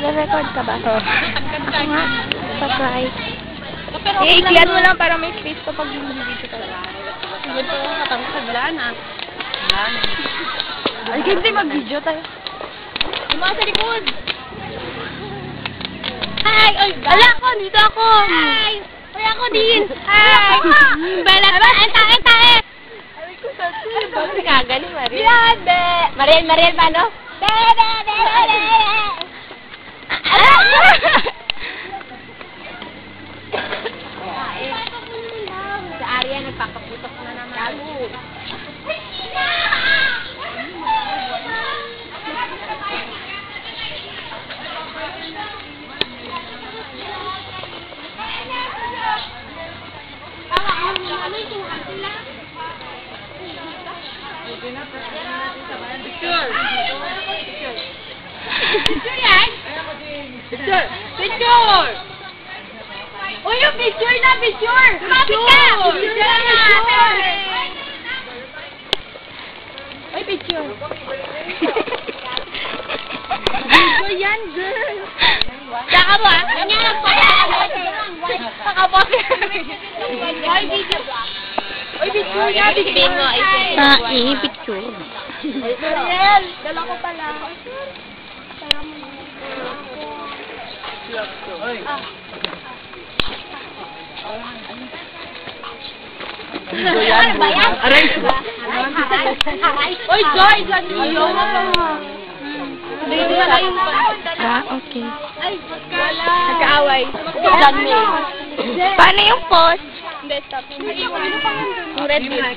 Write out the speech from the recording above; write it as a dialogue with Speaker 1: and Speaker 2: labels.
Speaker 1: Nagre-record ka ba? Oo. Nga. Pa-try.
Speaker 2: I-iklian mo lang para may space pa pag video ka.
Speaker 1: Ito, katangkaglan ah.
Speaker 2: Ay, hindi mag-video tayo.
Speaker 1: Yung mga sa likod. Hi! Ay, ala ko! Dito ako! Hi! Ay, ako din! Hi! Balat na! Enta! Ay, ko sa sin! Bakit kagaling, Mariel? Yan, be! Mariel, paano? Be! Sa area, nagpakaputok na naman. Gago! Picture! Picture yan? Picture! Uy, yung picture na, picture! Kapit ka! Picture na! Uy, picture! Picture yan, girl! Saka mo, ah? Saka mo. Uy, video! Uy, picture na, picture! Picture.
Speaker 2: Mariel, dala ko pala.
Speaker 1: Aray!
Speaker 2: Uy, Joy! Ayaw na pa. Hindi na yung
Speaker 1: Okay.
Speaker 2: Ay, nagkaaway.
Speaker 1: Paano yung post?
Speaker 2: Hindi, stop. Yung red bill.